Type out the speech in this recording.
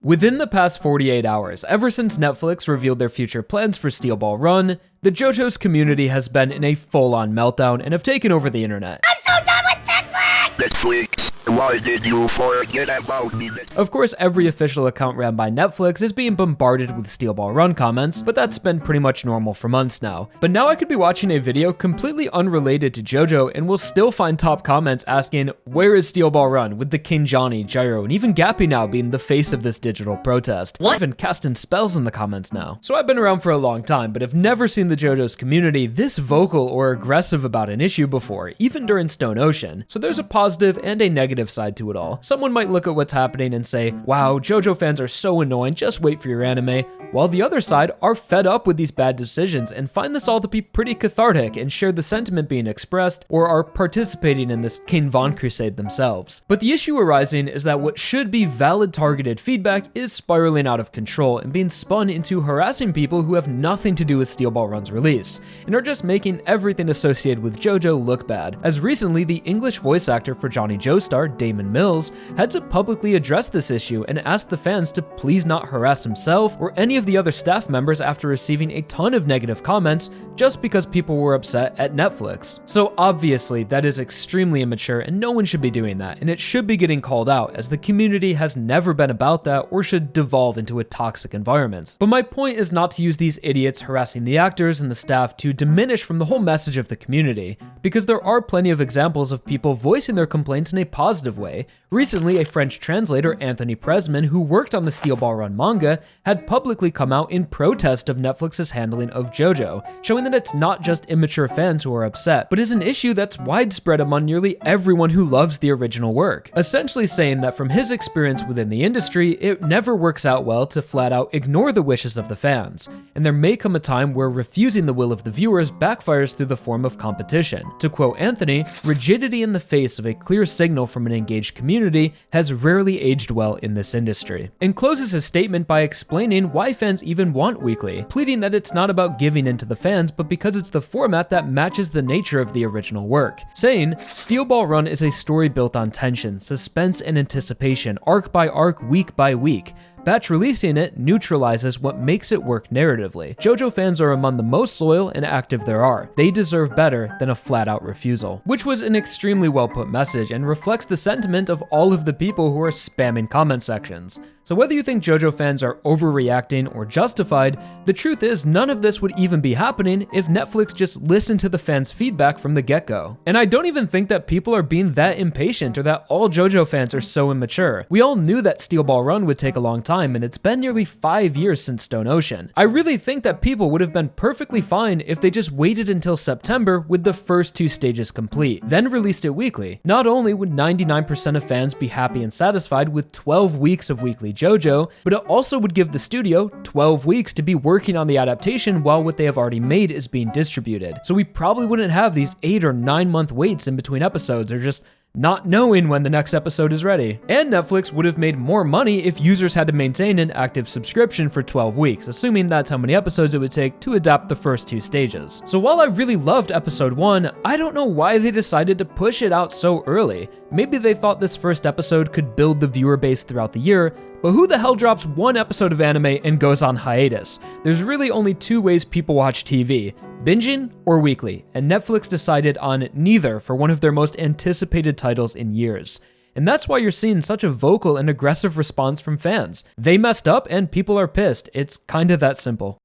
Within the past 48 hours, ever since Netflix revealed their future plans for Steel Ball Run, the JoJo's community has been in a full-on meltdown and have taken over the internet. I'm so done with Netflix! Netflix, why did you forget about me? Of course, every official account ran by Netflix is being bombarded with Steel Ball Run comments, but that's been pretty much normal for months now. But now I could be watching a video completely unrelated to JoJo and will still find top comments asking, where is Steel Ball Run? With the King Johnny, Gyro, and even Gappy now being the face of this digital protest. What? Even casting spells in the comments now. So I've been around for a long time, but have never seen the JoJo's community this vocal or aggressive about an issue before, even during Stone Ocean. So there's a positive and a negative side to it all. Someone might look at what's happening and say, wow, JoJo fans are so annoying, just wait for your anime, while the other side are fed up with these bad decisions and find this all to be pretty cathartic and share the sentiment being expressed or are participating in this King Von crusade themselves. But the issue arising is that what should be valid targeted feedback is spiraling out of control and being spun into harassing people who have nothing to do with Steel Ball Run's release and are just making everything associated with JoJo look bad. As recently, the English voice actor for Johnny Joestar, Damon Mills, had to publicly address this issue and ask the fans to please not harass himself or any of the other staff members after receiving a ton of negative comments just because people were upset at Netflix. So obviously that is extremely immature and no one should be doing that, and it should be getting called out as the community has never been about that or should devolve into a toxic environment. But my point is not to use these idiots harassing the actors and the staff to diminish from the whole message of the community, because there are plenty of examples of people voicing their complaints in a positive way. Recently, a French translator, Anthony Presman, who worked on the Steel Ball Run manga, had publicly come out in protest of Netflix's handling of JoJo, showing that it's not just immature fans who are upset, but is an issue that's widespread among nearly everyone who loves the original work. Essentially saying that from his experience within the industry, it never works out well to flat out ignore the wishes of the fans, and there may come a time where refusing the will of the viewers backfires through the form of competition. To quote Anthony, rigidity in the face of a clear signal from an engaged community has rarely aged well in this industry, and closes his statement by explaining why fans even want weekly, pleading that it's not about giving in to the fans, but because it's the format that matches the nature of the original work, saying, Steel Ball Run is a story built on tension, suspense, and anticipation, arc by arc, week by week. Batch releasing it neutralizes what makes it work narratively. JoJo fans are among the most loyal and active there are. They deserve better than a flat-out refusal. Which was an extremely well-put message and reflects the sentiment of all of the people who are spamming comment sections. So whether you think JoJo fans are overreacting or justified, the truth is none of this would even be happening if Netflix just listened to the fans' feedback from the get-go. And I don't even think that people are being that impatient or that all JoJo fans are so immature. We all knew that Steel Ball Run would take a long time, and it's been nearly 5 years since Stone Ocean. I really think that people would have been perfectly fine if they just waited until September with the first 2 stages complete, then released it weekly. Not only would 99% of fans be happy and satisfied with 12 weeks of weekly JoJo, but it also would give the studio 12 weeks to be working on the adaptation while what they have already made is being distributed. So we probably wouldn't have these 8 or 9 month waits in between episodes, or just not knowing when the next episode is ready. And Netflix would have made more money if users had to maintain an active subscription for 12 weeks, assuming that's how many episodes it would take to adapt the first 2 stages. So while I really loved episode 1, I don't know why they decided to push it out so early. Maybe they thought this first episode could build the viewer base throughout the year, but who the hell drops 1 episode of anime and goes on hiatus? There's really only 2 ways people watch TV: binging or weekly, and Netflix decided on neither for one of their most anticipated titles in years. And that's why you're seeing such a vocal and aggressive response from fans. They messed up and people are pissed. It's kinda that simple.